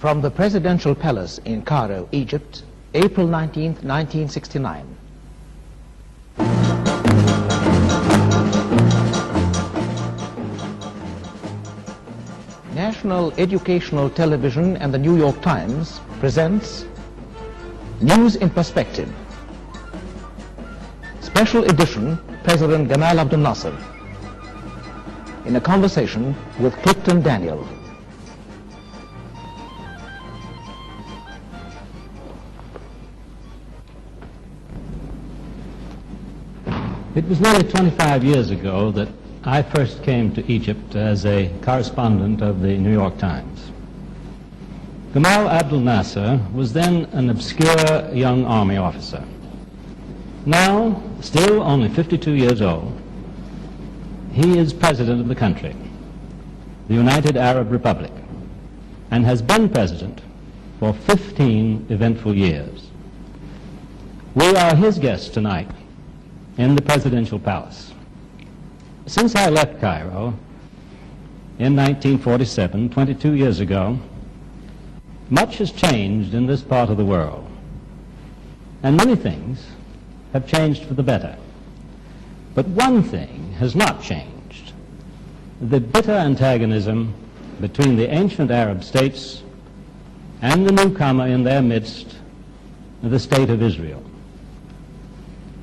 From the Presidential Palace in Cairo, Egypt, April 19, 1969. National Educational Television and the New York Times presents News in Perspective. Special edition, President Jamal Abdel-Nasser, in a conversation with Clifton Daniel. It was nearly 25 years ago that I first came to Egypt as a correspondent of the New York Times. Jamal Abdel-Nasser was then an obscure young army officer. Now, still only 52 years old, he is president of the country, the United Arab Republic, and has been president for 15 eventful years. We are his guests tonight in the presidential palace. Since I left Cairo in 1947, 22 years ago, much has changed in this part of the world, and many things have changed for the better. But one thing has not changed: the bitter antagonism between the ancient Arab states and the newcomer in their midst, the State of Israel.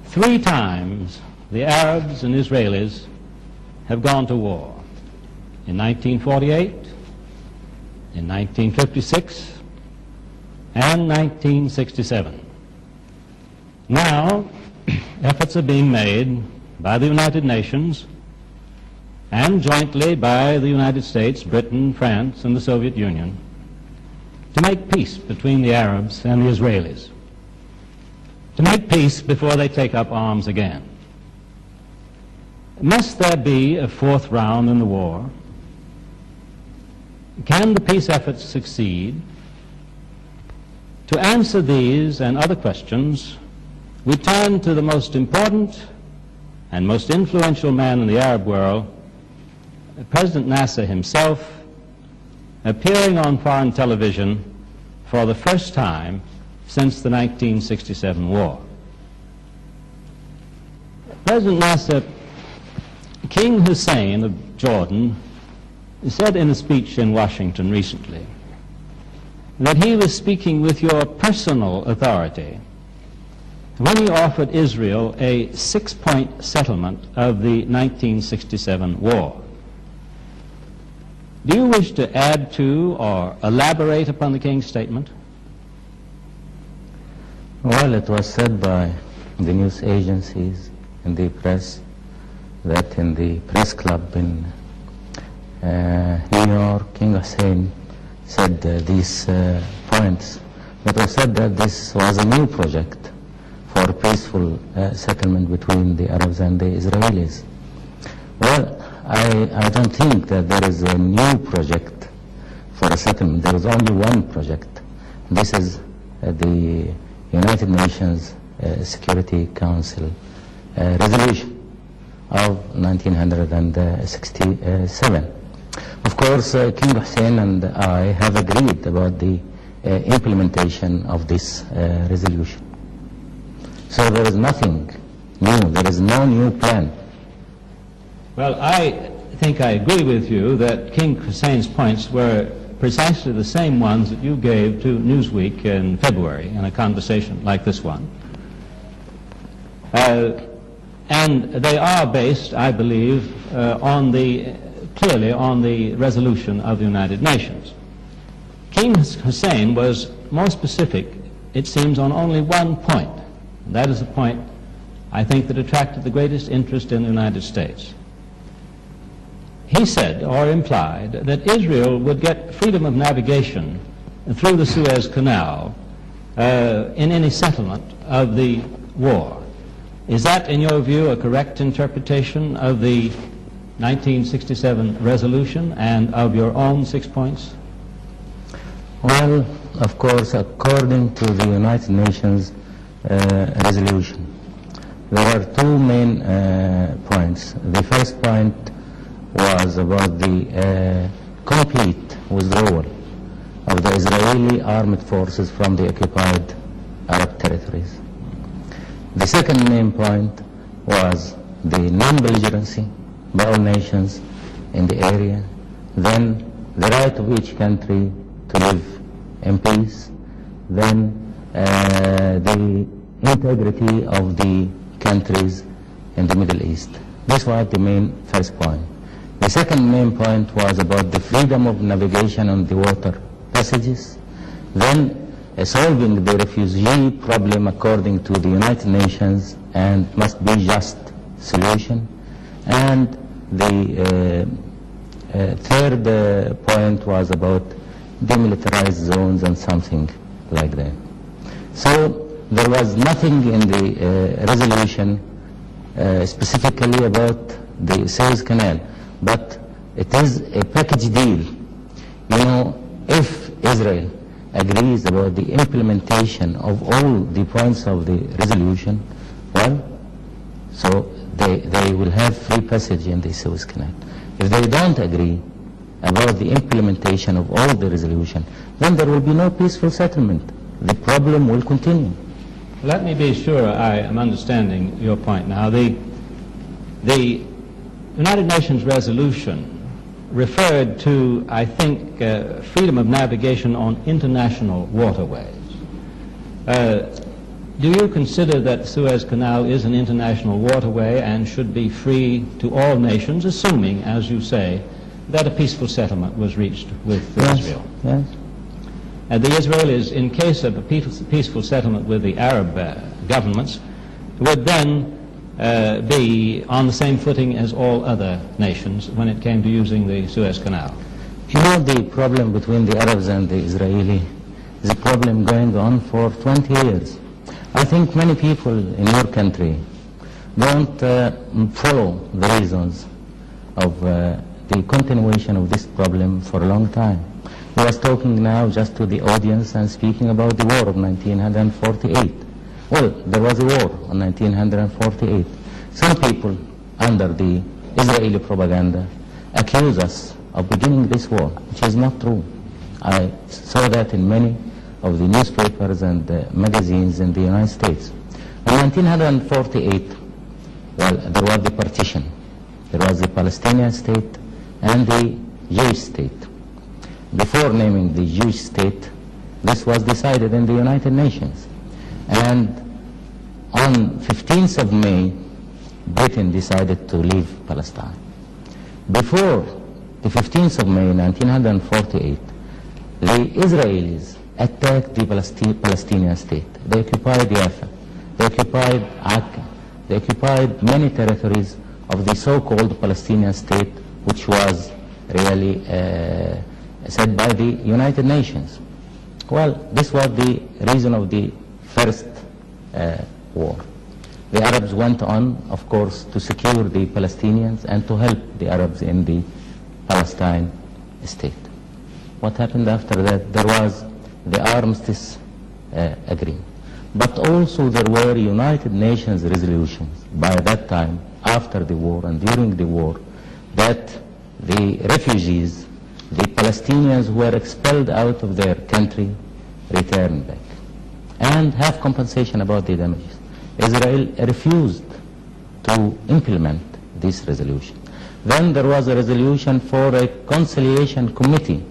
3 times the Arabs and Israelis have gone to war: in 1948, in 1956, and 1967. Now, efforts are being made by the United Nations and jointly by the United States, Britain, France, and the Soviet Union to make peace between the Arabs and the Israelis, to make peace before they take up arms again. Must there be a 4th round in the war? Can the peace efforts succeed? To answer these and other questions, we turn to the most important and most influential man in the Arab world, President Nasser himself, appearing on foreign television for the first time since the 1967 war. President Nasser, King Hussein of Jordan said in a speech in Washington recently that he was speaking with your personal authority when he offered Israel a 6-point settlement of the 1967 war. Do you wish to add to or elaborate upon the King's statement? Well, it was said by the news agencies and the press that in the press club in New York, King Hussein said these points, but it was said that this was a new project for peaceful settlement between the Arabs and the Israelis. Well, I don't think that there is a new project for a settlement. There is only one project. This is the United Nations Security Council resolution of 1967. Of course, King Hussein and I have agreed about the implementation of this resolution. So there is nothing new. There is no new plan. Well, I think I agree with you that King Hussein's points were precisely the same ones that you gave to Newsweek in February in a conversation like this one. And they are based, I believe, clearly on the resolution of the United Nations. King Hussein was more specific, it seems, on only one point. And that is the point, I think, that attracted the greatest interest in the United States. He said, or implied, that Israel would get freedom of navigation through the Suez Canal in any settlement of the war. Is that, in your view, a correct interpretation of the 1967 resolution and of your own 6 points? Well, of course, according to the United Nations resolution, there are 2 main points. The first point was about the complete withdrawal of the Israeli armed forces from the occupied Arab territories. The second main point was the non-belligerency by all nations in the area, then the right of each country to live in peace, then the integrity of the countries in the Middle East. This was the main first point. The second main point was about the freedom of navigation on the water passages, then solving the refugee problem according to the United Nations and must be just solution, and the third point was about demilitarized zones and something like that. So there was nothing in the resolution specifically about the Suez Canal, but it is a package deal. You know, if Israel agrees about the implementation of all the points of the resolution, well, so they will have free passage in the Suez Canal. If they don't agree about the implementation of all the resolution, then there will be no peaceful settlement. The problem will continue. Let me be sure I am understanding your point now. The United Nations resolution referred to, I think, freedom of navigation on international waterways. Do you consider that the Suez Canal is an international waterway and should be free to all nations, assuming, as you say, that a peaceful settlement was reached with Israel? Yes. The Israelis, in case of a peaceful settlement with the Arab governments, would then be on the same footing as all other nations when it came to using the Suez Canal. You know, the problem between the Arabs and the Israeli is a problem going on for 20 years. I think many people in your country don't follow the reasons of the continuation of this problem for a long time. I was talking now just to the audience and speaking about the war of 1948. Well, there was a war in 1948. Some people under the Israeli propaganda accuse us of beginning this war, which is not true. I saw that in many of the newspapers and magazines in the United States. In 1948, well, there was the partition. There was the Palestinian state and the Jewish state. Before naming the Jewish state, this was decided in the United Nations. And on 15th of May, Britain decided to leave Palestine. Before the 15th of May 1948, the Israelis attacked the Palestinian state. They occupied Jaffa, they occupied Akka, they occupied many territories of the so-called Palestinian state, which was really said by the United Nations. Well, this was the reason of the first war. The Arabs went on, of course, to secure the Palestinians and to help the Arabs in the Palestine state. What happened after that? There was the armistice agreement. But also there were United Nations resolutions by that time, after the war and during the war, that the refugees, the Palestinians who were expelled out of their country, return back and have compensation about the damages. Israel refused to implement this resolution. Then there was a resolution for a conciliation committee,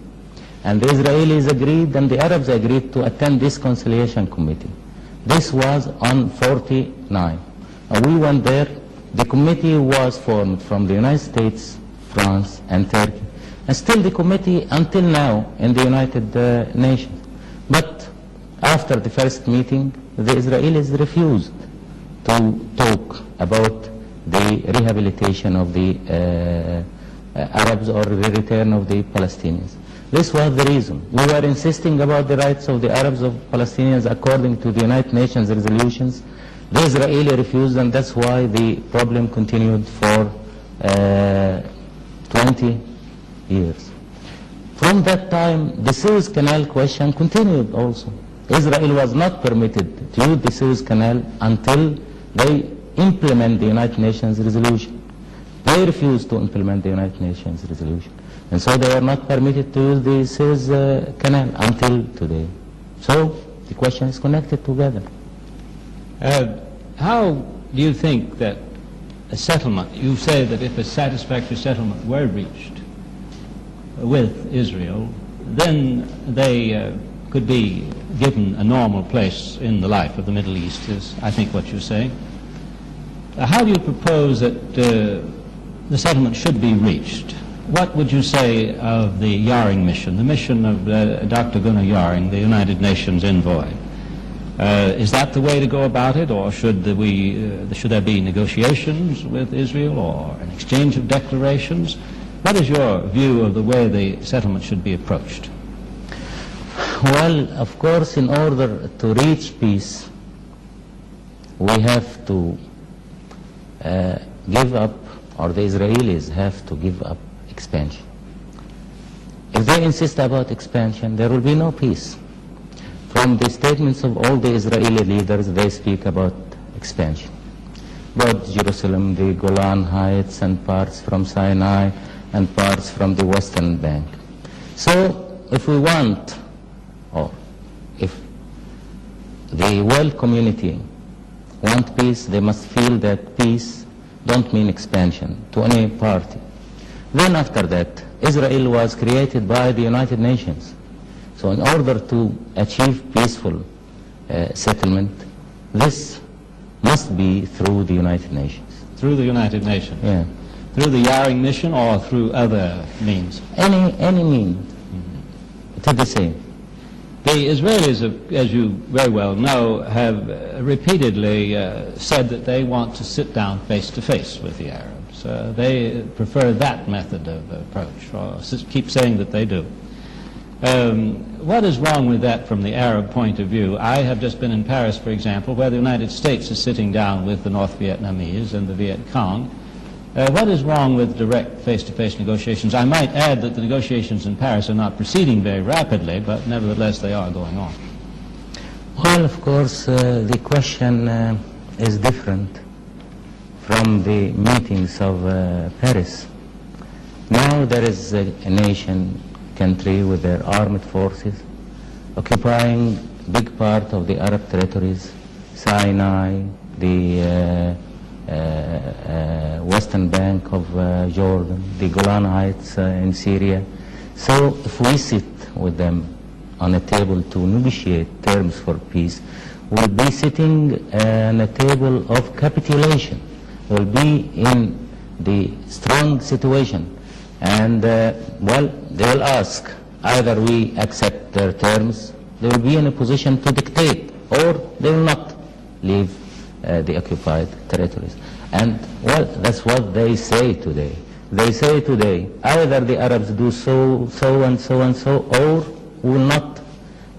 and the Israelis agreed and the Arabs agreed to attend this conciliation committee. This was on 49. We went there. The committee was formed from the United States, France, and Turkey. And still the committee until now in the United Nations. But after the first meeting, the Israelis refused to talk about the rehabilitation of the Arabs or the return of the Palestinians. This was the reason. We were insisting about the rights of the Arabs of Palestinians according to the United Nations resolutions. The Israeli refused, and that's why the problem continued for 20 years. From that time, the Suez Canal question continued also. Israel was not permitted to use the Suez Canal until they implement the United Nations resolution. They refused to implement the United Nations resolution. And so they are not permitted to use the Suez Canal until today. So the question is connected together. How do you think that a settlement, you say that if a satisfactory settlement were reached with Israel, then they could be given a normal place in the life of the Middle East, is I think what you're saying. How do you propose that the settlement should be reached? What would you say of the Yaring mission, the mission of Dr. Gunnar Yaring, the United Nations envoy? Is that the way to go about it, or should there be negotiations with Israel or an exchange of declarations? What is your view of the way the settlement should be approached? Well, of course, in order to reach peace, we have to give up, or the Israelis have to give up expansion. If they insist about expansion, there will be no peace. From the statements of all the Israeli leaders, they speak about expansion. Both Jerusalem, the Golan Heights, and parts from Sinai, and parts from the Western Bank. So if we want, or if the world community want peace, they must feel that peace don't mean expansion to any party. Then after that, Israel was created by the United Nations. So in order to achieve peaceful settlement, this must be through the United Nations. Through the United Nations? Yeah. Through the Yaring mission or through other means? Any means. It is the same. The Israelis, as you very well know, have repeatedly said that they want to sit down face to face with the Arabs. They prefer that method of approach, or keep saying that they do. What is wrong with that from the Arab point of view? I have just been in Paris, for example, where the United States is sitting down with the North Vietnamese and the Viet Cong. What is wrong with direct face-to-face negotiations? I might add that the negotiations in Paris are not proceeding very rapidly, but nevertheless they are going on. Well, of course, the question is different from the meetings of Paris. Now there is a nation, country with their armed forces occupying big part of the Arab territories, Sinai, the Western Bank of Jordan, the Golan Heights in Syria. So if we sit with them on a table to negotiate terms for peace, we'll be sitting on a table of capitulation. We'll be in the strong situation. And, well, they will ask, either we accept their terms, they will be in a position to dictate, or they will not leave the occupied territories. And, well, that's what they say today. They say today, either the Arabs do so and so and so, or we will not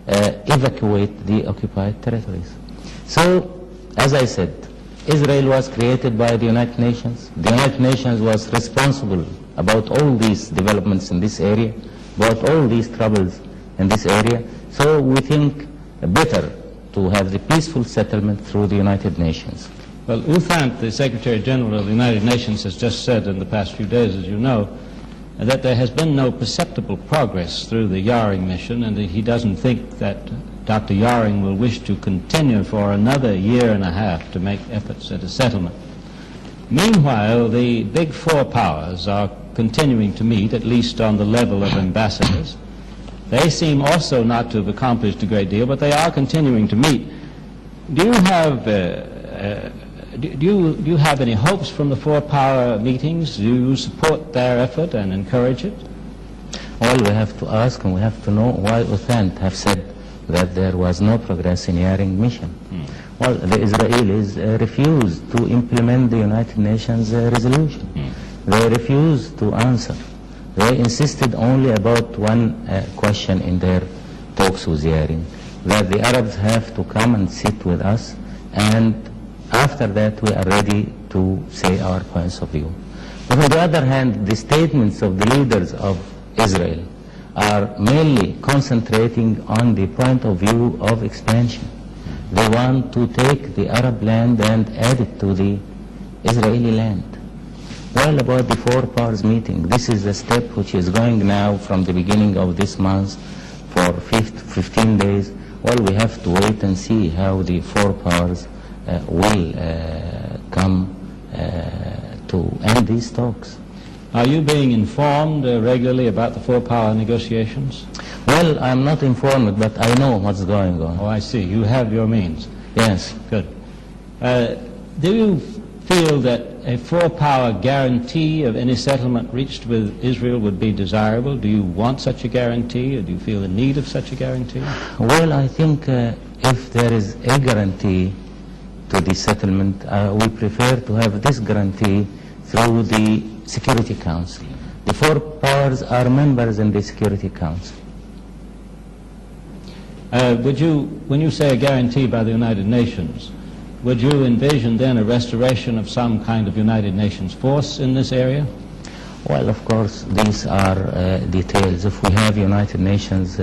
evacuate the occupied territories. So, as I said, Israel was created by the United Nations. The United Nations was responsible about all these developments in this area, about all these troubles in this area. So we think better to have the peaceful settlement through the United Nations. Well, U Thant, the Secretary General of the United Nations, has just said in the past few days, as you know, that there has been no perceptible progress through the Yaring mission, and he doesn't think that Dr. Yaring will wish to continue for another year and a half to make efforts at a settlement. Meanwhile, the big four powers are continuing to meet, at least on the level of ambassadors. They seem also not to have accomplished a great deal, but they are continuing to meet. Do you have do you have any hopes from the four power meetings? Do you support their effort and encourage it? Well, we have to ask and we have to know why U Thant have said that there was no progress in Yaring mission. Well, the Israelis refused to implement the United Nations resolution. They refused to answer. They insisted only about one question in their talks with Yaring, that the Arabs have to come and sit with us, and after that we are ready to say our points of view. But on the other hand, the statements of the leaders of Israel are mainly concentrating on the point of view of expansion. They want to take the Arab land and add it to the Israeli land. Well, about the four powers meeting, this is a step which is going now from the beginning of this month for 15 days. Well, we have to wait and see how the four powers will come to end these talks. Are you being informed regularly about the four-power negotiations? Well, I'm not informed, but I know what's going on. Oh, I see. You have your means. Yes. Good. Do you feel that a four-power guarantee of any settlement reached with Israel would be desirable? Do you want such a guarantee, or do you feel the need of such a guarantee? Well, I think if there is a guarantee to the settlement, we prefer to have this guarantee through the Security Council. The four powers are members in the Security Council. Would you, when you say a guarantee by the United Nations, would you envision then a restoration of some kind of United Nations force in this area? Well, of course, these are details. If we have United Nations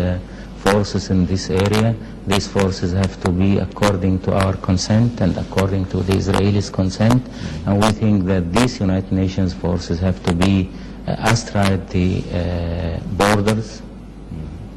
forces in this area, these forces have to be according to our consent and according to the Israelis' consent. And we think that these United Nations forces have to be astride the borders.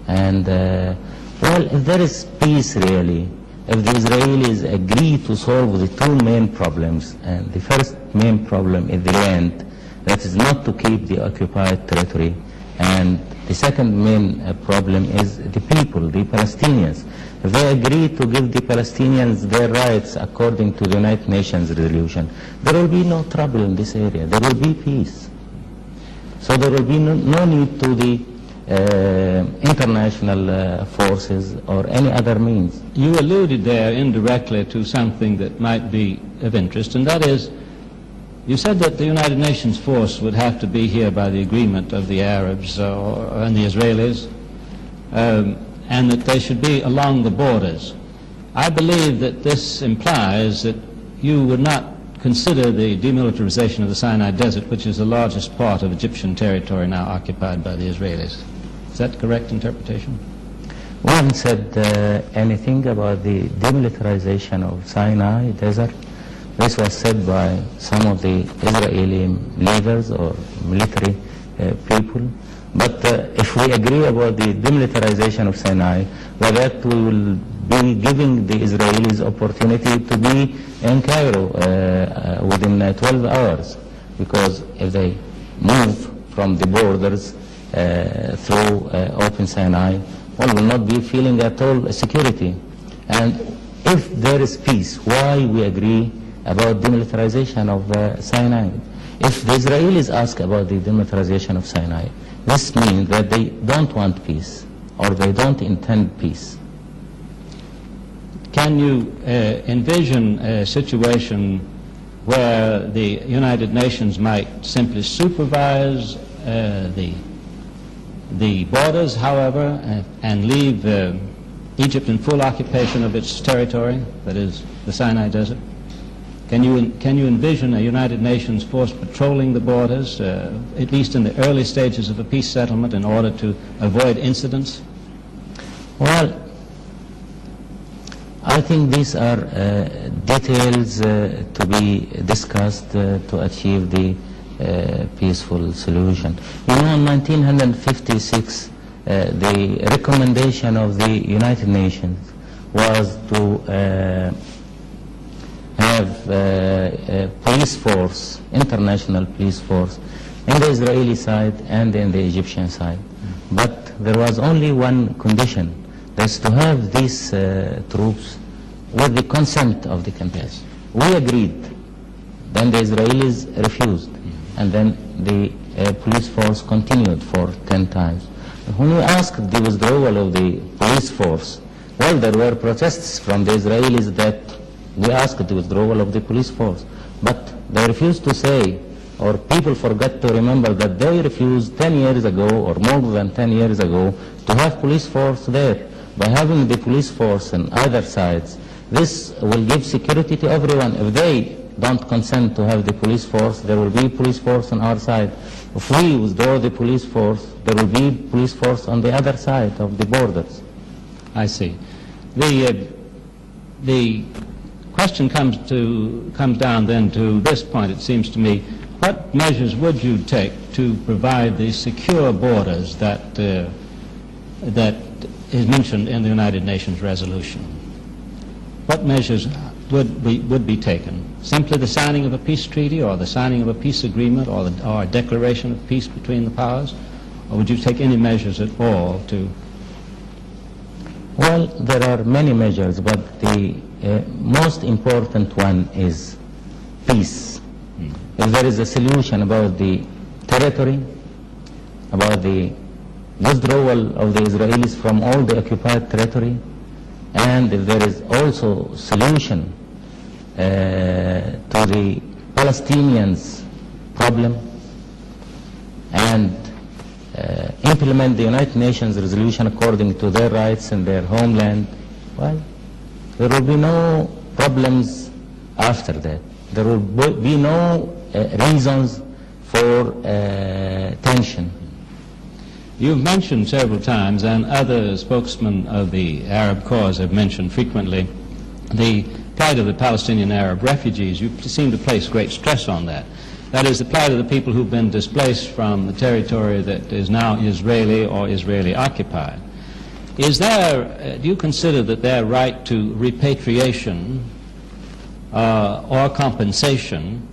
And, well, if there is peace really, if the Israelis agree to solve the two main problems, and the first main problem is the land, that is not to keep the occupied territory, and the second main problem is the people, the Palestinians. If they agree to give the Palestinians their rights according to the United Nations resolution, there will be no trouble in this area. There will be peace. So there will be no need to the international forces or any other means. You alluded there indirectly to something that might be of interest, and that is, you said that the United Nations force would have to be here by the agreement of the Arabs and the Israelis, and that they should be along the borders. I believe that this implies that you would not consider the demilitarization of the Sinai Desert, which is the largest part of Egyptian territory now occupied by the Israelis. Is that correct interpretation? We haven't said anything about the demilitarization of Sinai Desert. This was said by some of the Israeli leaders or military people. But if we agree about the demilitarization of Sinai, well, that we will be giving the Israelis opportunity to be in Cairo within 12 hours. Because if they move from the borders through open Sinai, one will not be feeling at all security. And if there is peace, why we agree about demilitarization of Sinai? If the Israelis ask about the demilitarization of Sinai, this means that they don't want peace or they don't intend peace. Can you envision a situation where the United Nations might simply supervise the borders, however, and leave Egypt in full occupation of its territory, that is the Sinai Desert? Can you envision a United Nations force patrolling the borders, at least in the early stages of a peace settlement, in order to avoid incidents? Well, I think these are details to be discussed to achieve the peaceful solution. You know, in 1956, the recommendation of the United Nations was to have a police force, international police force, in the Israeli side and in the Egyptian side. But there was only one condition, that's to have these troops with the consent of the countries. We agreed, then the Israelis refused, and then the police force continued for 10 times. When we asked the withdrawal of the police force, well, there were protests from the Israelis that we asked the withdrawal of the police force, but they refused to say, or people forget to remember that they refused 10 years ago, or more than 10 years ago, to have police force there. By having the police force on either sides, this will give security to everyone. If they don't consent to have the police force, there will be police force on our side. If we withdraw the police force, there will be police force on the other side of the borders. I see. The question comes down then to this point, it seems to me. what measures would you take to provide the secure borders that, that is mentioned in the United Nations resolution? What measures would be taken? Simply the signing of a peace treaty, or the signing of a peace agreement, or a declaration of peace between the powers? Or would you take any measures at all to... Well, there are many measures, but the most important one is peace. If there is a solution about the territory, about the withdrawal of the Israelis from all the occupied territory, and if there is also solution to the Palestinians' problem, and implement the United Nations resolution according to their rights in their homeland, well, there will be no problems after that. There will be no reasons for tension. You've mentioned several times, and other spokesmen of the Arab cause have mentioned frequently, the plight of the Palestinian Arab refugees. You seem to place great stress on that. That is, the plight of the people who've been displaced from the territory that is now Israeli or Israeli occupied. Is there, do you consider that their right to repatriation or compensation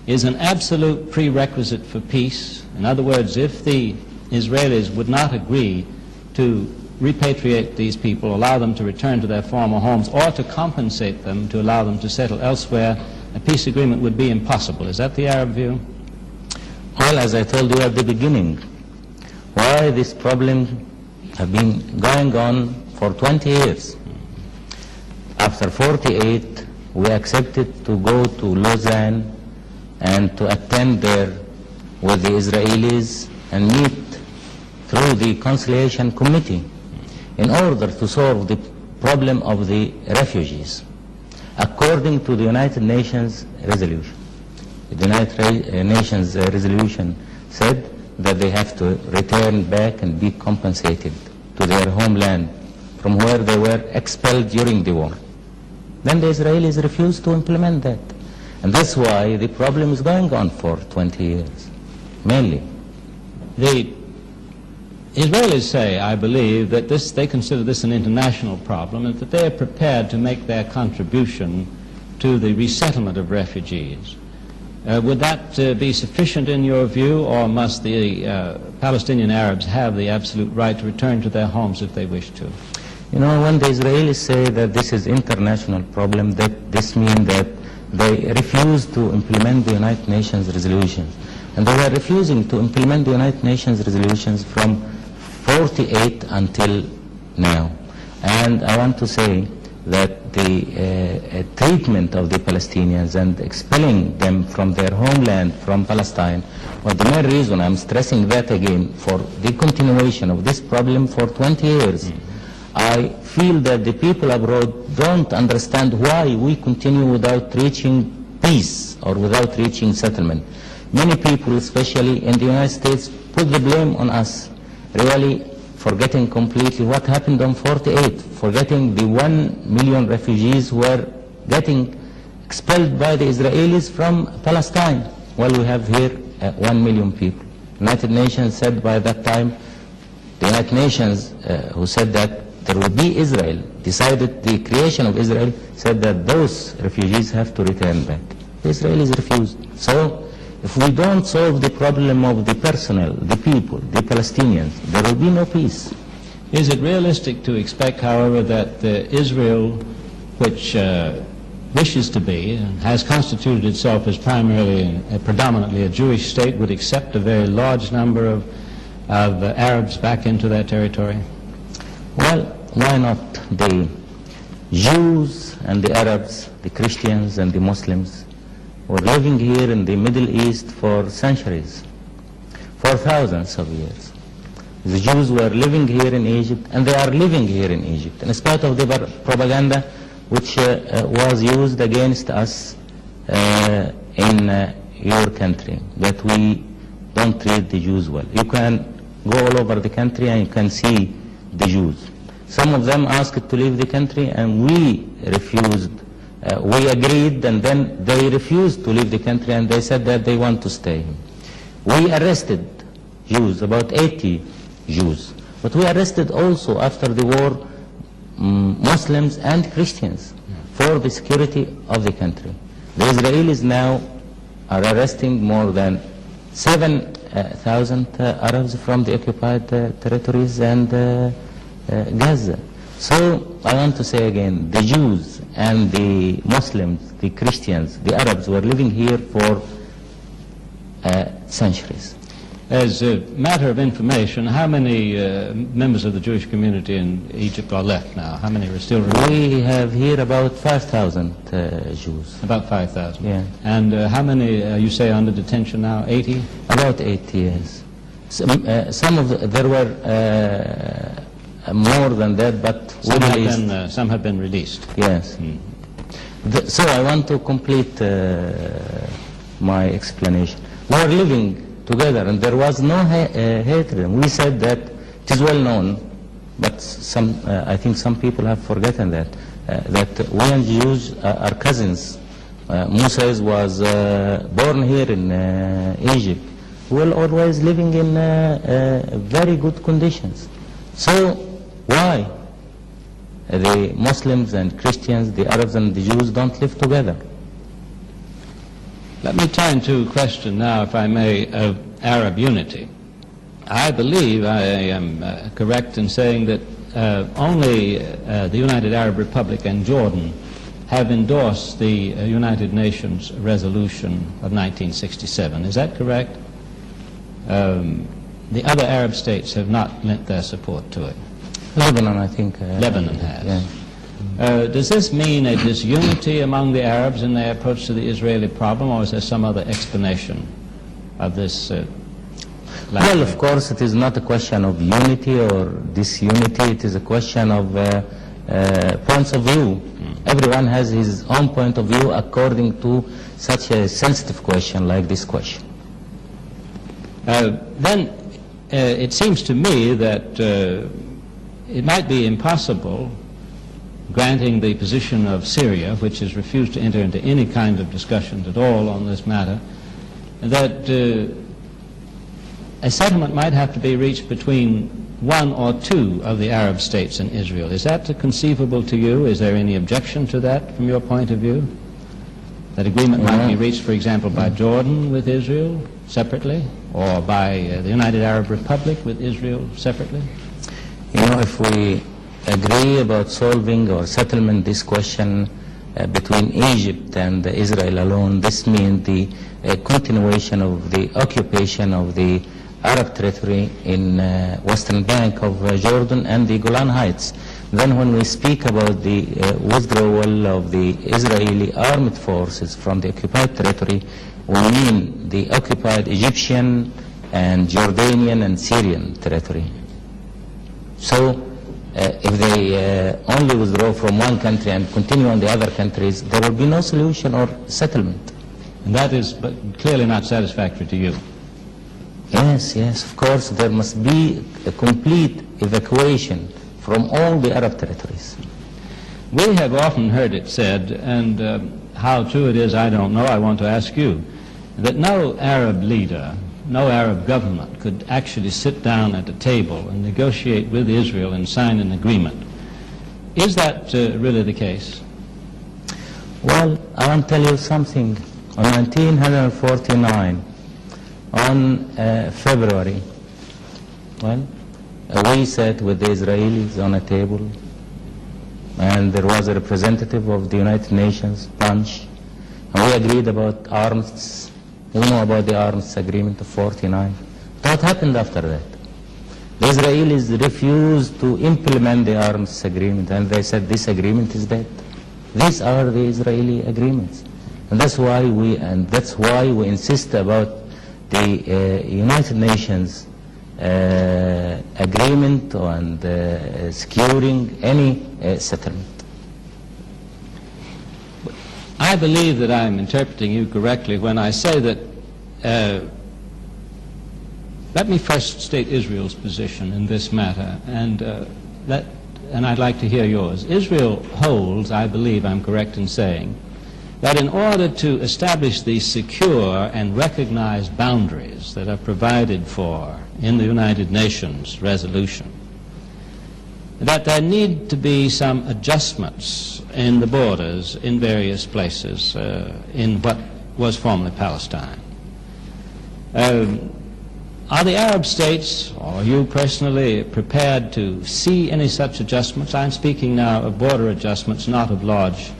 is an absolute prerequisite for peace? In other words, if the Israelis would not agree to repatriate these people, allow them to return to their former homes, or to compensate them to allow them to settle elsewhere, a peace agreement would be impossible. Is that the Arab view? Well, as I told you at the beginning, why this problem have been going on for 20 years. After 48, we accepted to go to Lausanne and to attend there with the Israelis and meet through the conciliation committee in order to solve the problem of the refugees according to the United Nations resolution. The United Nations resolution said that they have to return back and be compensated to their homeland from where they were expelled during the war. Then the Israelis refused to implement that. And that's why the problem is going on for 20 years, mainly. The Israelis say, I believe, that they consider this an international problem and that they are prepared to make their contribution to the resettlement of refugees. Would that be sufficient in your view, or must the Palestinian Arabs have the absolute right to return to their homes if they wish to? You know, when the Israelis say that this is international problem, that this means that they refuse to implement the United Nations resolutions. And they were refusing to implement the United Nations resolutions from 48 until now. And I want to say that the treatment of the Palestinians and expelling them from their homeland, from Palestine, was the main reason, I'm stressing that again, for the continuation of this problem for 20 years. I feel that the people abroad don't understand why we continue without reaching peace or without reaching settlement. Many people, especially in the United States, put the blame on us, really forgetting completely what happened on 48, forgetting the 1 million refugees who were getting expelled by the Israelis from Palestine, while we have here 1 million people. United Nations said by that time, the United Nations who said that there would be Israel, decided the creation of Israel, said that those refugees have to return back. The Israelis refused. So if we don't solve the problem of the personnel, the people, the Palestinians, there will be no peace. Is it realistic to expect, however, that Israel, which wishes to be and has constituted itself as primarily, predominantly a Jewish state, would accept a very large number of Arabs back into their territory? Well, why not? The Jews and the Arabs, the Christians and the Muslims were living here in the Middle East for centuries, for thousands of years. The Jews were living here in Egypt, and they are living here in Egypt, in spite of the propaganda which was used against us in your country, that we don't treat the Jews well. You can go all over the country and you can see the Jews. Some of them asked to leave the country, and we refused we agreed, and then they refused to leave the country, and they said that they want to stay. We arrested Jews, about 80 Jews, but we arrested also after the war Muslims and Christians for the security of the country. The Israelis now are arresting more than 7,000 Arabs from the occupied territories and Gaza. So I want to say again, the Jews and the Muslims, the Christians, the Arabs were living here for centuries. As a matter of information, how many members of the Jewish community in Egypt are left now? How many are still remaining? We have here about 5,000 Jews. About 5,000? Yeah. And how many, you say, are under detention now? 80? About 80, yes. There were more than that, but some have been released. Yes. So I want to complete my explanation. We are living together, and there was no hatred. We said that it is well known, but I think some people have forgotten that we and Jews are cousins. Moses was born here in Egypt. We were always living in very good conditions. So why the Muslims and Christians, the Arabs and the Jews don't live together? Let me turn to a question now, if I may, of Arab unity. I believe I am correct in saying that only the United Arab Republic and Jordan have endorsed the United Nations resolution of 1967. Is that correct? The other Arab states have not lent their support to it. Lebanon, I think. Lebanon has. Yeah. Does this mean a disunity among the Arabs in their approach to the Israeli problem, or is there some other explanation of this? Well, of course, it is not a question of unity or disunity. It is a question of points of view. Everyone has his own point of view according to such a sensitive question like this question. Then it seems to me that it might be impossible, granting the position of Syria, which has refused to enter into any kind of discussions at all on this matter, that a settlement might have to be reached between one or two of the Arab states in Israel. Is that conceivable to you? Is there any objection to that from your point of view? That agreement might be reached, for example, by Jordan with Israel separately, or by the United Arab Republic with Israel separately? You know, if we agree about solving or settlement this question between Egypt and Israel alone, this means the continuation of the occupation of the Arab territory in western bank of Jordan and the Golan Heights. Then when we speak about the withdrawal of the Israeli armed forces from the occupied territory, we mean the occupied Egyptian and Jordanian and Syrian territory. So if they only withdraw from one country and continue on the other countries, there will be no solution or settlement. And that is clearly not satisfactory to you. Yes, yes, of course, there must be a complete evacuation from all the Arab territories. We have often heard it said, and how true it is I don't know, I want to ask you, that no Arab leader, no Arab government could actually sit down at a table and negotiate with Israel and sign an agreement. Is that really the case? Well, I want to tell you something. On 1949, on February, well, we sat with the Israelis on a table, and there was a representative of the United Nations, Punch, and we agreed about arms. We know about the arms agreement of 49. What happened after that? The Israelis refused to implement the arms agreement, and they said this agreement is dead. These are the Israeli agreements, and that's why we insist about the United Nations agreement on securing any settlement. I believe that I'm interpreting you correctly when I say that, let me first state Israel's position in this matter, and let and I'd like to hear yours. Israel holds, I believe I'm correct in saying, that in order to establish the secure and recognized boundaries that are provided for in the United Nations resolution, that there need to be some adjustments in the borders in various places in what was formerly Palestine. Are the Arab states, or you personally, prepared to see any such adjustments? I'm speaking now of border adjustments, not of large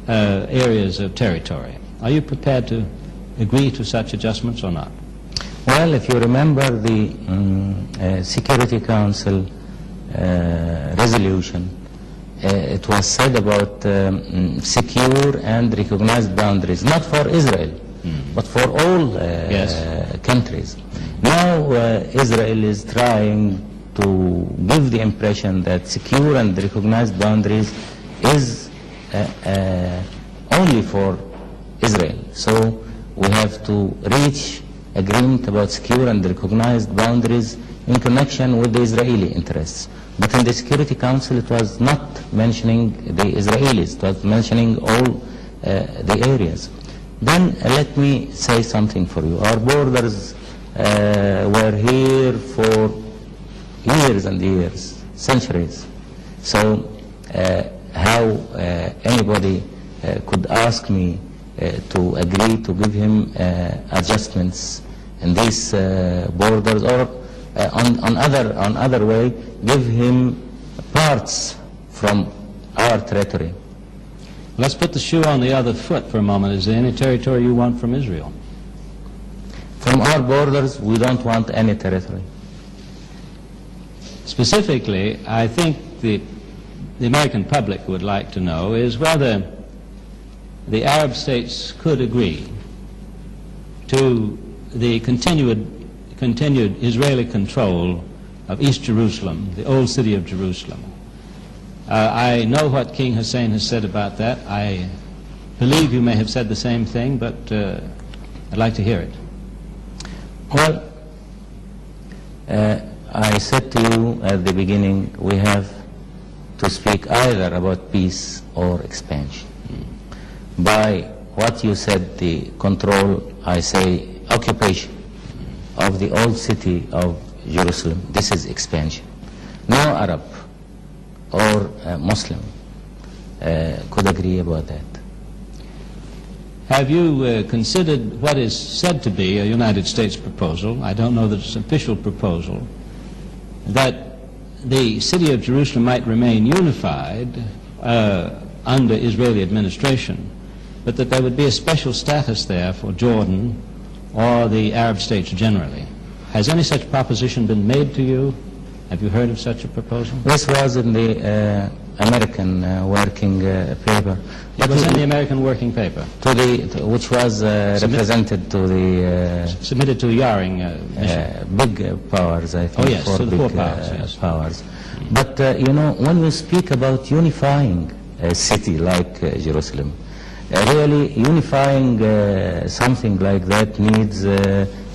areas of territory. Are you prepared to agree to such adjustments or not? Well, if you remember the Security Council resolution, it was said about secure and recognized boundaries, not for Israel, but for all countries. Now Israel is trying to give the impression that secure and recognized boundaries is only for Israel. So we have to reach agreement about secure and recognized boundaries in connection with the Israeli interests. But in the Security Council it was not mentioning the Israelis, it was mentioning all the areas. Then let me say something for you. Our borders were here for years and years, centuries. So how anybody could ask me to agree to give him adjustments in these borders, or on other way give him parts from our territory? Let's put the shoe on the other foot for a moment. Is there any territory you want from Israel? From our borders, we don't want any territory. Specifically, I think the American public would like to know is whether the Arab states could agree to the continued Israeli control of East Jerusalem, the old city of Jerusalem. I know what King Hussein has said about that. I believe you may have said the same thing, but I'd like to hear it. Well, I said to you at the beginning, we have to speak either about peace or expansion. By what you said, the control, I say occupation of the old city of Jerusalem, this is expansion. No Arab or Muslim could agree about that. Have you considered what is said to be a United States proposal? I don't know that it's an official proposal, that the city of Jerusalem might remain unified under Israeli administration, but that there would be a special status there for Jordan or the Arab states generally. Has any such proposition been made to you? Have you heard of such a proposal? This was in the American working paper. It was in the American working paper? Which was represented to the... submitted to the Yaring mission. Big powers, I think. Oh yes, to the big, 4 powers, yes. Powers. But, you know, when you speak about unifying a city like Jerusalem, really unifying something like that needs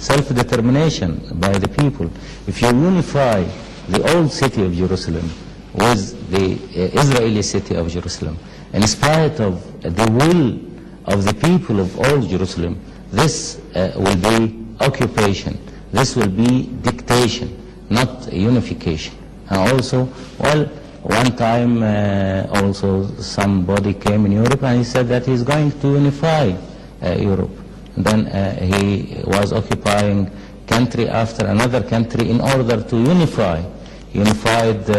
self-determination by the people. If you unify the old city of Jerusalem with the Israeli city of Jerusalem, in spite of the will of the people of old Jerusalem, this will be occupation, this will be dictation, not unification. And also, well, one time also somebody came in Europe and he said that he's going to unify Europe. Then he was occupying country after another country in order to unify. He unified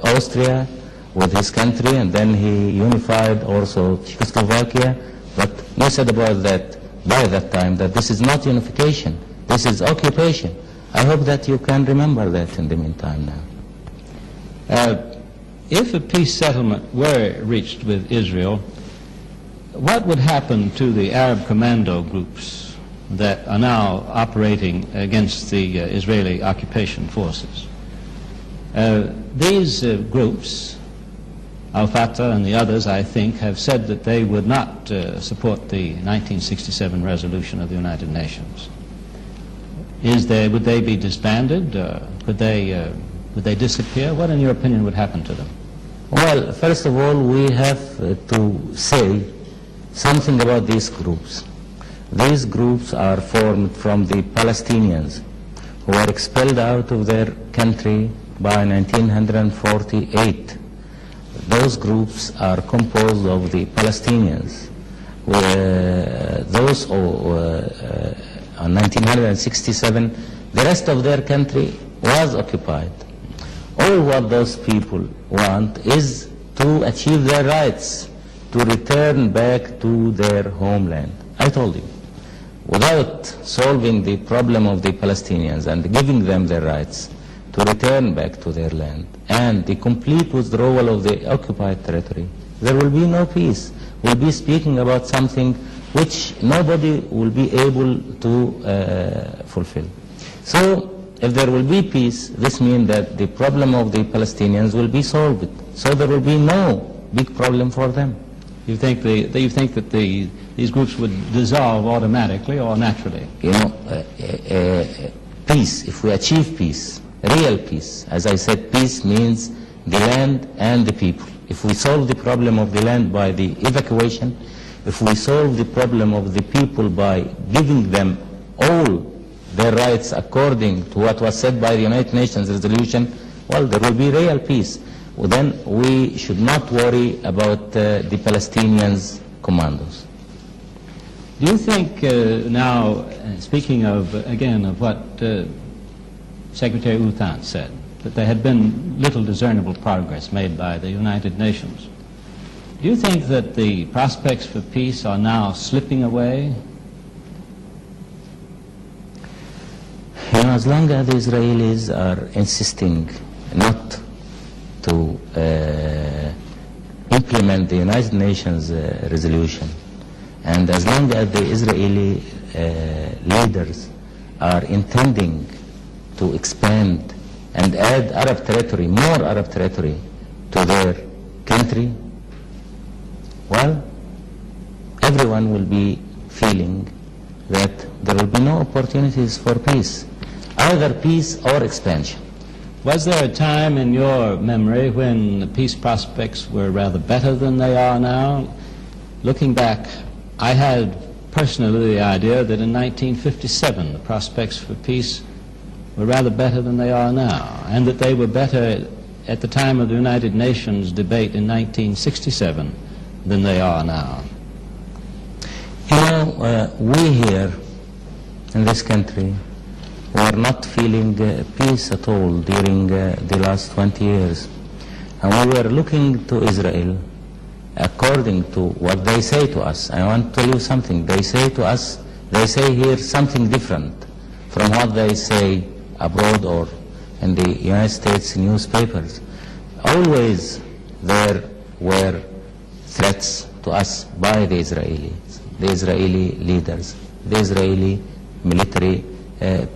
Austria with his country, and then he unified also Czechoslovakia. But you said about that by that time that this is not unification, this is occupation. I hope that you can remember that in the meantime now. If a peace settlement were reached with Israel, what would happen to the Arab commando groups that are now operating against the Israeli occupation forces? These groups, Al-Fatah and the others, I think, have said that they would not support the 1967 resolution of the United Nations. Would they be disbanded? Would they disappear? What, in your opinion, would happen to them? Well, first of all, we have to say something about these groups. These groups are formed from the Palestinians who were expelled out of their country by 1948. Those groups are composed of the Palestinians. Those in 1967, the rest of their country was occupied. All what those people want is to achieve their rights, to return back to their homeland. I told you, without solving the problem of the Palestinians and giving them their rights to return back to their land and the complete withdrawal of the occupied territory, there will be no peace. We'll be speaking about something which nobody will be able to fulfill. So if there will be peace, this means that the problem of the Palestinians will be solved. So there will be no big problem for them. You think that these groups would dissolve automatically or naturally? You know, peace, if we achieve peace, real peace, as I said, peace means the land and the people. If we solve the problem of the land by the evacuation, if we solve the problem of the people by giving them all their rights according to what was said by the United Nations resolution, well, there will be real peace. Well, then we should not worry about the Palestinians' commandos. Do you think now, speaking of, again, of what Secretary Utan said, that there had been little discernible progress made by the United Nations, do you think that the prospects for peace are now slipping away? You know, as long as the Israelis are insisting not to implement the United Nations resolution, and as long as the Israeli leaders are intending to expand and add Arab territory, more Arab territory to their country, well, everyone will be feeling that there will be no opportunities for peace, either peace or expansion. Was there a time in your memory when the peace prospects were rather better than they are now? Looking back, I had personally the idea that in 1957 the prospects for peace were rather better than they are now, and that they were better at the time of the United Nations debate in 1967 than they are now. You know, we here in this country were not feeling peace at all during the last 20 years. And we were looking to Israel according to what they say to us. I want to tell you something. They say to us, they say here something different from what they say abroad or in the United States newspapers. Always there were threats to us by the Israelis, the Israeli leaders, the Israeli military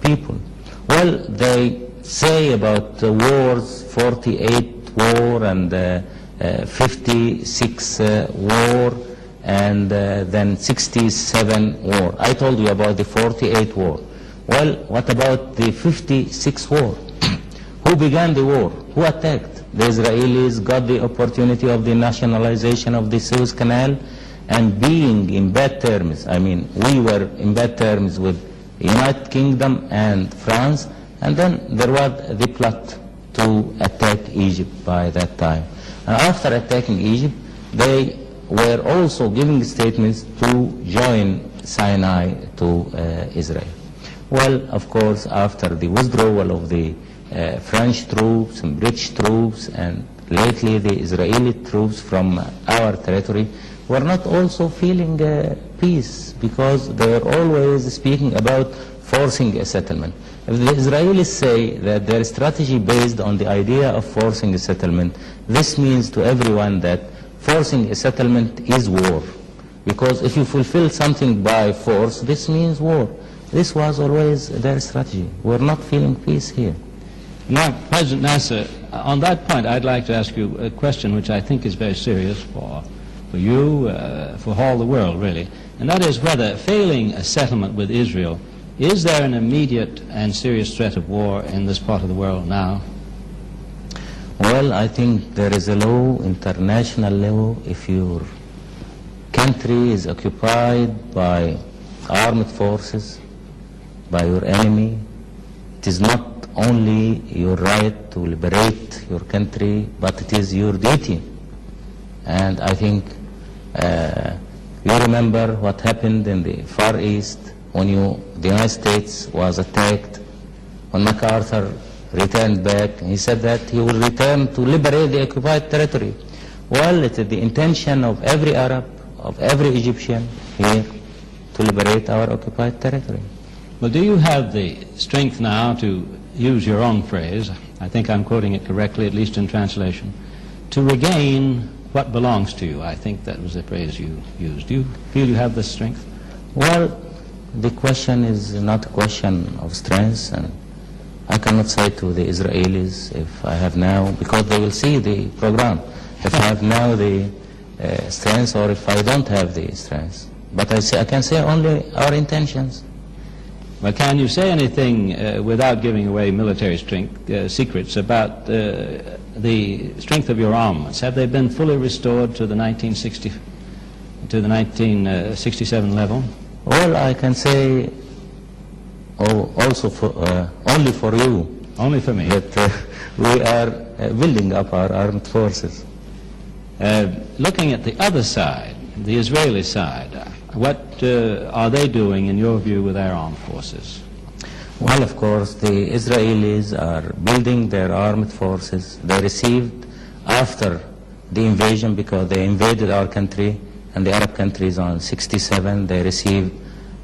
people. Well, they say about wars, 48 war and 56 war and then 67 war. I told you about the 48 war. Well, what about the 56 war? Who began the war? Who attacked? The Israelis got the opportunity of the nationalization of the Suez Canal, and being in bad terms, I mean, we were in bad terms with the United Kingdom and France, and then there was the plot to attack Egypt by that time. And after attacking Egypt, they were also giving statements to join Sinai to Israel. Well, of course, after the withdrawal of the French troops and British troops and lately the Israeli troops from our territory were not also feeling peace, because they were always speaking about forcing a settlement. If the Israelis say that their strategy based on the idea of forcing a settlement, this means to everyone that forcing a settlement is war. Because if you fulfill something by force, this means war. This was always their strategy. We're not feeling peace here. Now, President Nasser, on that point, I'd like to ask you a question which I think is very serious for you, for all the world, really. And that is whether, failing a settlement with Israel, is there an immediate and serious threat of war in this part of the world now? Well, Well, I think there is a law, international law, if your country is occupied by armed forces, by your enemy, it is not only your right to liberate your country, but it is your duty. And I think you remember what happened in the Far East when the United States was attacked, when MacArthur returned back. He said that he will return to liberate the occupied territory. Well, it is the intention of every Arab, of every Egyptian here to liberate our occupied territory. Well, do you have the strength now, to use your own phrase, I think I'm quoting it correctly, at least in translation, to regain what belongs to you? I think that was the phrase you used. Do you feel you have the strength? Well, the question is not a question of strength, and I cannot say to the Israelis if I have now, because they will see the program, if I have now the strength or if I don't have the strength. But I can say only our intentions. Well, can you say anything without giving away military strength, secrets about the strength of your armaments? Have they been fully restored to the 1967 level? Well, I can say also only for you. Only for me. That we are building up our armed forces. Looking at the other side, the Israeli side, what are they doing, in your view, with their armed forces? Well, of course, the Israelis are building their armed forces. They received, after the invasion, because they invaded our country and the Arab countries on 67, they received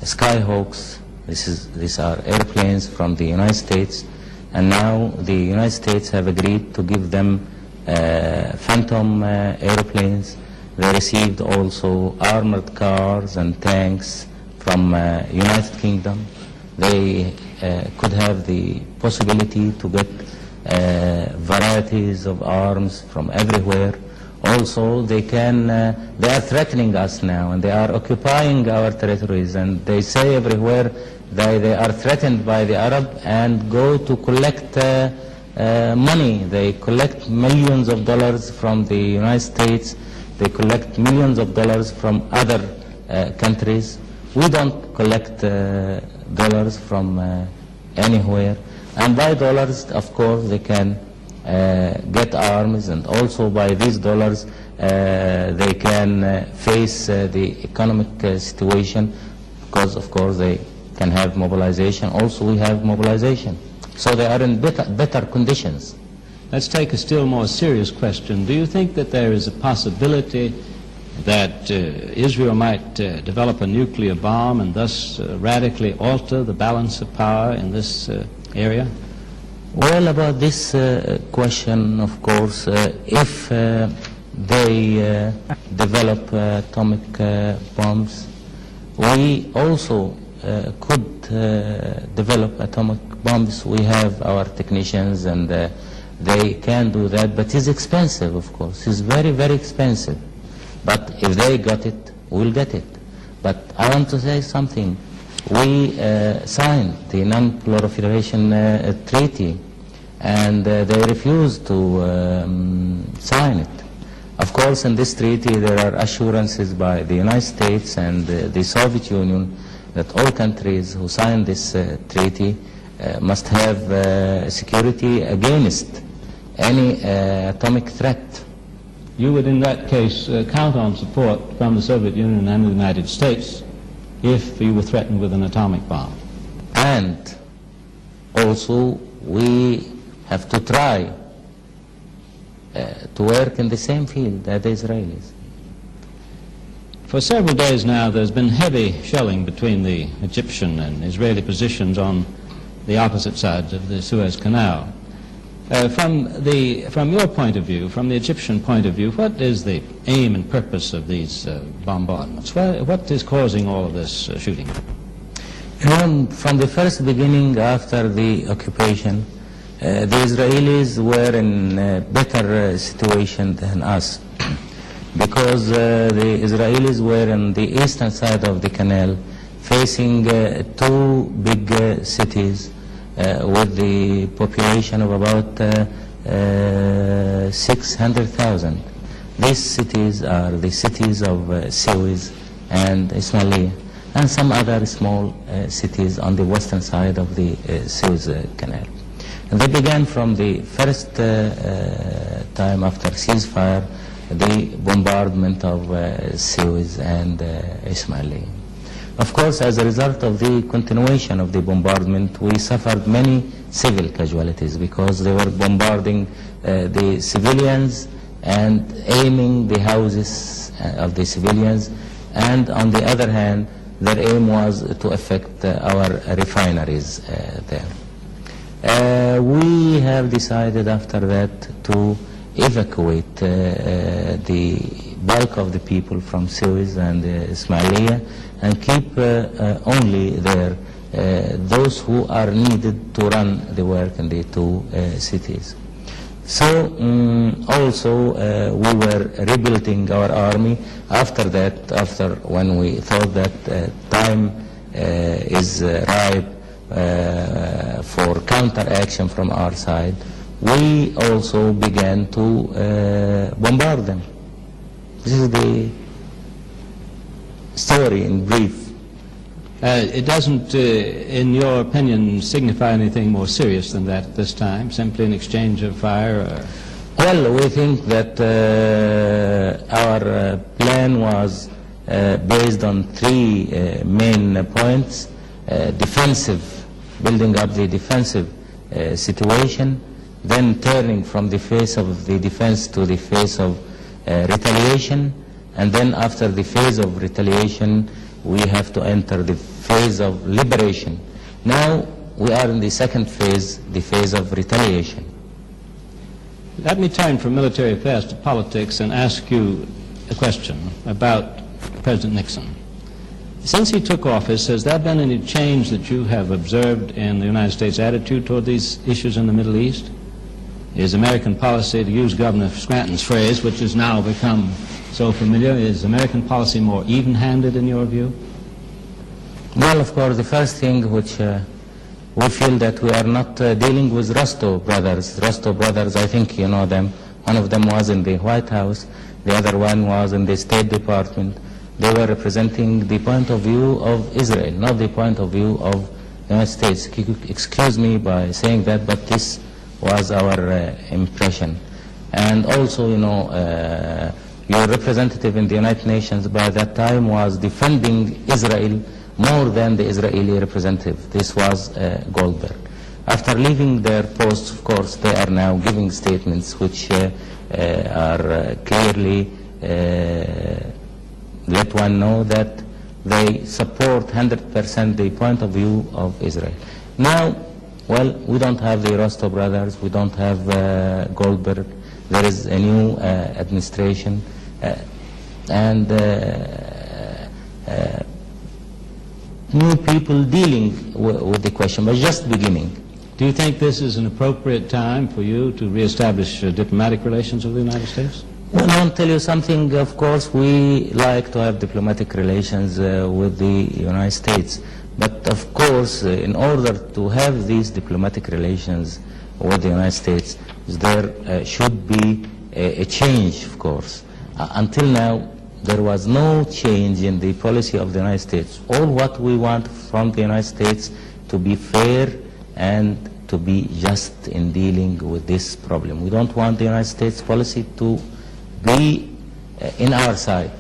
Skyhawks. These are airplanes from the United States. And now the United States have agreed to give them Phantom airplanes. They received also armored cars and tanks from United Kingdom. They could have the possibility to get varieties of arms from everywhere. Also, they are threatening us now, and they are occupying our territories, and they say everywhere they are threatened by the Arab and go to collect money. They collect millions of dollars from the United States. They collect millions of dollars from other countries. We don't collect dollars from anywhere. And by dollars, of course, they can get arms, and also by these dollars they can face the economic situation, because, of course, they can have mobilization. Also, we have mobilization. So they are in better conditions. Let's take a still more serious question. Do you think that there is a possibility that Israel might develop a nuclear bomb and thus radically alter the balance of power in this area? Well, about this question, of course, if they develop atomic bombs, we also could develop atomic bombs. We have our technicians, and they can do that, but it's expensive, of course. It's very, very expensive. But if they got it, we'll get it. But I want to say something. We signed the non-proliferation treaty, and they refused to sign it. Of course, in this treaty there are assurances by the United States and the Soviet Union that all countries who sign this treaty must have security against any atomic threat. You would, in that case, count on support from the Soviet Union and the United States if you were threatened with an atomic bomb. And also, we have to try to work in the same field as the Israelis. For several days now, there's been heavy shelling between the Egyptian and Israeli positions on the opposite sides of the Suez Canal. From your point of view, from the Egyptian point of view, what is the aim and purpose of these bombardments? What is causing all of this shooting? From the first beginning after the occupation, the Israelis were in a better situation than us, because the Israelis were on the eastern side of the canal, facing two big cities with the population of about 600,000. These cities are the cities of Suez and Ismailia, and some other small cities on the western side of the Suez Canal. And they began from the first time after ceasefire, the bombardment of Suez and Ismailia. Of course, as a result of the continuation of the bombardment, we suffered many civil casualties because they were bombarding the civilians and aiming the houses of the civilians, and on the other hand, their aim was to affect our refineries there. We have decided after that to evacuate the bulk of the people from Suez and Ismailia and keep only there those who are needed to run the work in the two cities. So also we were rebuilding our army after that, after when we thought that time is ripe for counteraction from our side, we also began to bombard them. This is the story in brief. It doesn't, in your opinion, signify anything more serious than that at this time, simply an exchange of fire? Well, we think that our plan was based on three main points: defensive, building up the defensive situation, then turning from the face of the defense to the face of retaliation, and then after the phase of retaliation we have to enter the phase of liberation. Now we are in the second phase, the phase of retaliation. Let me turn from military affairs to politics and ask you a question about President Nixon. Since he took office, has there been any change that you have observed in the United States' attitude toward these issues in the Middle East? Is American policy, to use Governor Scranton's phrase, which has now become so familiar, is American policy more even-handed in your view? Well, of course, the first thing which we feel that we are not dealing with Rostov brothers. Rostov brothers, I think you know them. One of them was in the White House, the other one was in the State Department. They were representing the point of view of Israel, not the point of view of the United States. Excuse me by saying that, but this was our impression. And also, you know, your representative in the United Nations by that time was defending Israel more than the Israeli representative. This was Goldberg. After leaving their posts, of course, they are now giving statements which are clearly let one know that they support 100% the point of view of Israel. Now, well, we don't have the Rostov brothers, we don't have Goldberg. There is a new administration and new people dealing with the question, but just beginning. Do you think this is an appropriate time for you to reestablish diplomatic relations with the United States? Well, I'll tell you something. Of course, we like to have diplomatic relations with the United States. But of course, in order to have these diplomatic relations with the United States, there should be a change, of course. Until now, there was no change in the policy of the United States. All what we want from the United States to be fair and to be just in dealing with this problem. We don't want the United States policy to be in our side.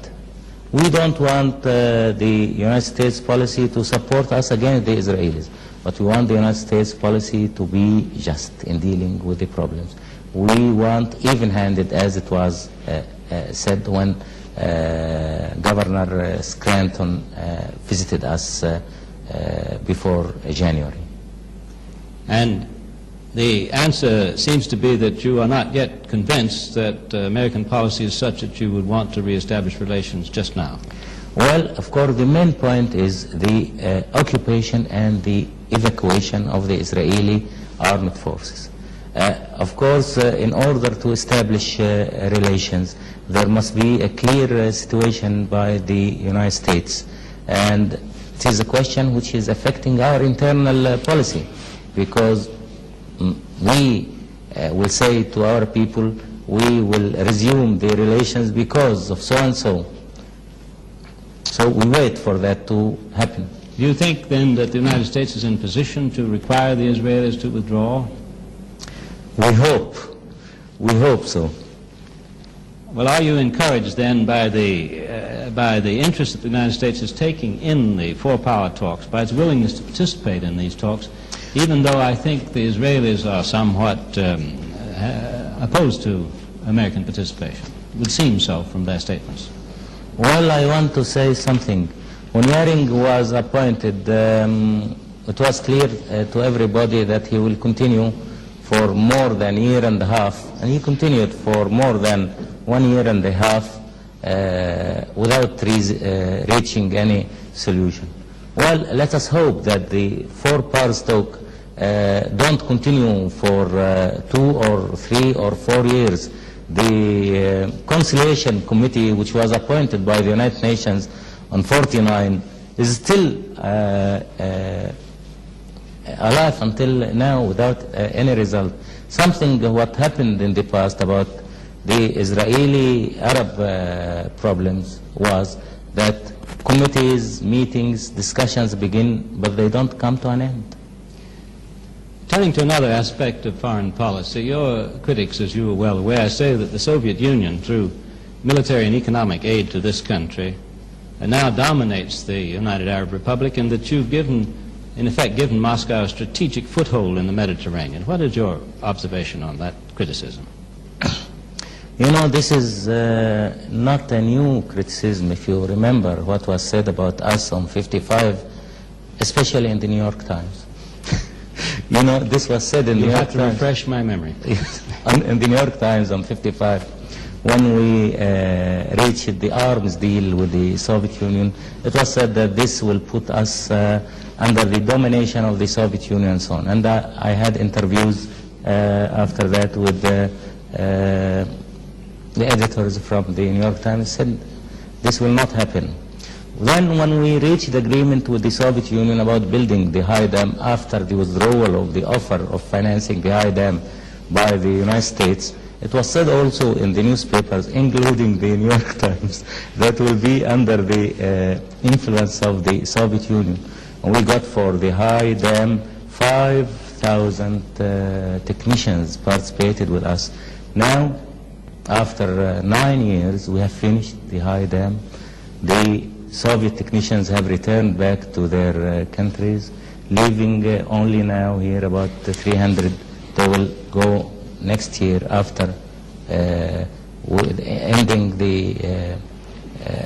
We don't want the United States policy to support us against the Israelis, but we want the United States policy to be just in dealing with the problems. We want even-handed, as it was said when Governor Scranton visited us before January. And the answer seems to be that you are not yet convinced that American policy is such that you would want to reestablish relations just now. Well, of course, the main point is the occupation and the evacuation of the Israeli armed forces. Of course, in order to establish relations, there must be a clear situation by the United States. And it is a question which is affecting our internal policy, because we will say to our people, we will resume the relations because of so and so. So we wait for that to happen. Do you think then that the United States is in position to require the Israelis to withdraw? We hope. We hope so. Well, are you encouraged then by the interest that the United States is taking in the four-power talks, by its willingness to participate in these talks, even though I think the Israelis are somewhat opposed to American participation? It would seem so from their statements. Well, I want to say something. When Yaring was appointed, it was clear to everybody that he will continue for more than a year and a half, and he continued for more than 1 year and a half without reaching any solution. Well, let us hope that the four-power talk don't continue for 2 or 3 or 4 years. The Conciliation Committee, which was appointed by the United Nations on 49, is still alive until now without any result. Something what happened in the past about the Israeli-Arab problems was that committees, meetings, discussions begin, but they don't come to an end. Turning to another aspect of foreign policy, your critics, as you are well aware, say that the Soviet Union, through military and economic aid to this country, now dominates the United Arab Republic, and that you've in effect given Moscow a strategic foothold in the Mediterranean. What is your observation on that criticism? You know, this is not a new criticism. If you remember what was said about us on 55, especially in the New York Times. You know, this was said in the New York Times. You have to refresh my memory. In the New York Times on 55, when we reached the arms deal with the Soviet Union, it was said that this will put us under the domination of the Soviet Union and so on. And I had interviews after that with the editors from the New York Times said this will not happen. Then when we reached agreement with the Soviet Union about building the high dam after the withdrawal of the offer of financing the high dam by the United States, it was said also in the newspapers, including the New York Times, that will be under the influence of the Soviet Union. And we got for the high dam 5,000 technicians participated with us. Now, after 9 years, we have finished the high dam. The Soviet technicians have returned back to their countries, leaving only now here about 300. They will go next year after ending the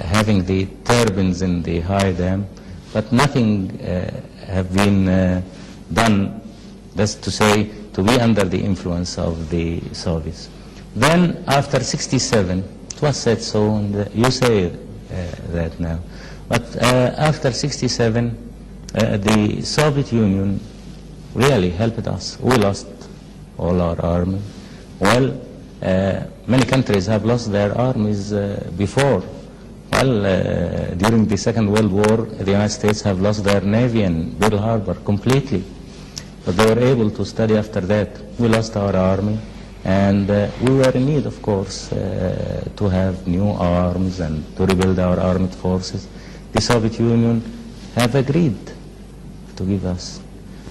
having the turbines in the high dam, but nothing have been done, that's to say, to be under the influence of the Soviets. Then after 67, it was said so, and you say that now, but after 67, the Soviet Union really helped us. We lost all our army. Well, many countries have lost their armies before. Well, during the Second World War, the United States have lost their navy in Pearl Harbor completely. But they were able to study after that. We lost our army, and we were in need, of course, to have new arms and to rebuild our armed forces. The Soviet Union have agreed to give us.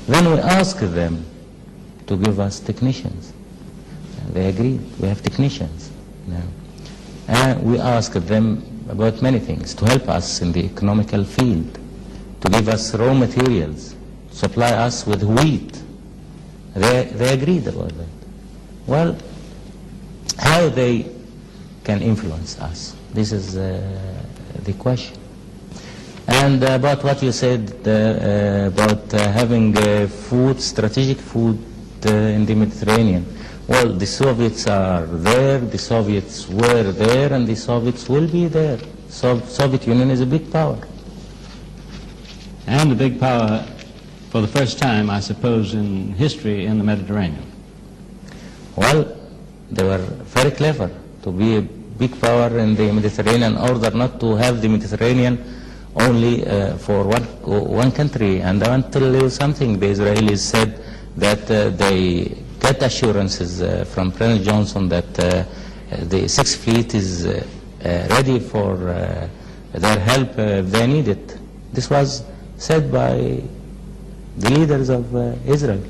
Then we asked them to give us technicians. They agreed. We have technicians now. And we asked them about many things, to help us in the economical field, to give us raw materials, supply us with wheat. They agreed about that. Well, how they can influence us? This is the question. And about what you said about having food, strategic food in the Mediterranean. Well, the Soviets are there, the Soviets were there, and the Soviets will be there. Soviet Union is a big power. And a big power for the first time, I suppose, in history in the Mediterranean. Well, they were very clever to be a big power in the Mediterranean in order not to have the Mediterranean only for one country. And I want to tell you something. The Israelis said that they get assurances from President Johnson that the Sixth Fleet is ready for their help if they need it. This was said by the leaders of Israel.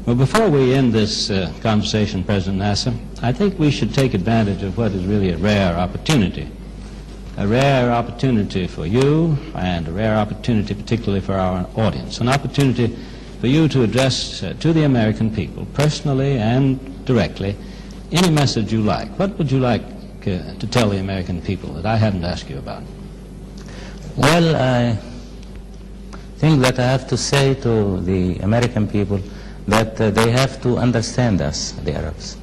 Well, before we end this conversation, President Nasser, I think we should take advantage of what is really a rare opportunity for you and a rare opportunity particularly for our audience, an opportunity for you to address to the American people, personally and directly, any message you like. What would you like to tell the American people that I haven't asked you about? Well, I think that I have to say to the American people that they have to understand us, the Arabs,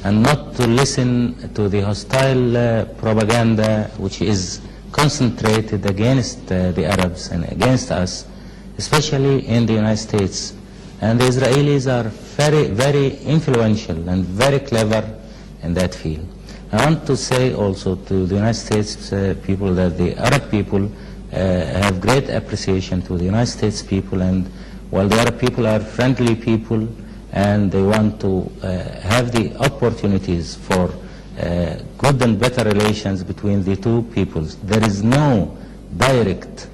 and not to listen to the hostile propaganda which is concentrated against the Arabs and against us, especially in the United States. And the Israelis are very, very influential and very clever in that field. I want to say also to the United States people that the Arab people have great appreciation to the United States people, and while the Arab people are friendly people and they want to have the opportunities for good and better relations between the two peoples, there is no direct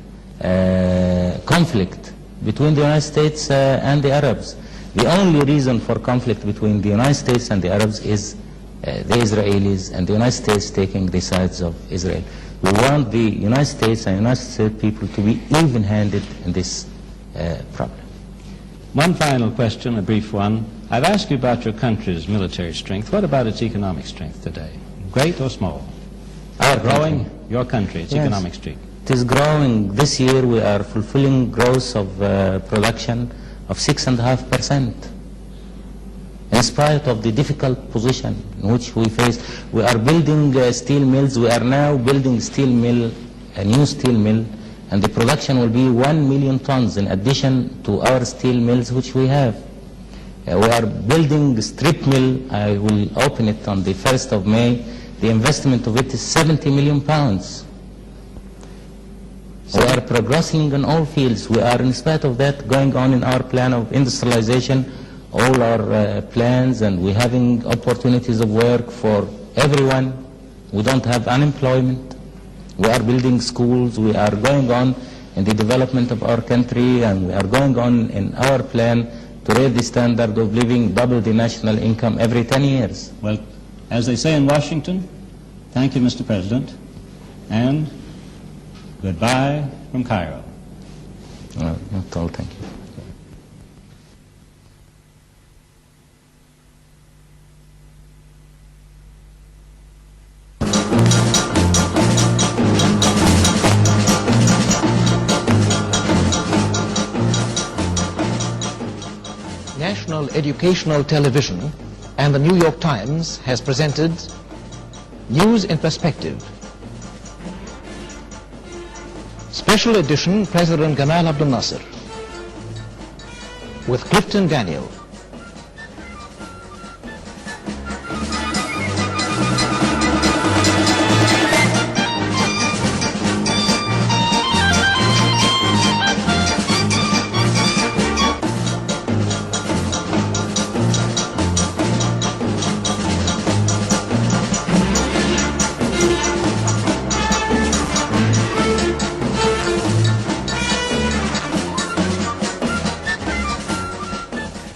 conflict between the United States and the Arabs. The only reason for conflict between the United States and the Arabs is the Israelis and the United States taking the sides of Israel. We want the United States and United States people to be even-handed in this problem. One final question, a brief one. I've asked you about your country's military strength. What about its economic strength today? Great or small? Growing? Your country, its economic strength. It is growing. This year we are fulfilling growth of production of 6.5%. In spite of the difficult position in which we face, we are building steel mills. We are now building steel mill, a new steel mill, and the production will be 1 million tons in addition to our steel mills which we have. We are building a strip mill. I will open it on the 1st of May. The investment of it is 70 million pounds. We are progressing in all fields. We are, in spite of that, going on in our plan of industrialization, all our plans, and we're having opportunities of work for everyone. We don't have unemployment. We are building schools. We are going on in the development of our country, and we are going on in our plan to raise the standard of living, double the national income every 10 years. Well, as they say in Washington, thank you, Mr. President, and goodbye from Cairo. Not all, thank you. National Educational Television and the New York Times has presented News in Perspective. Special edition, President Gamal Abdel Nasser, with Clifton Daniel.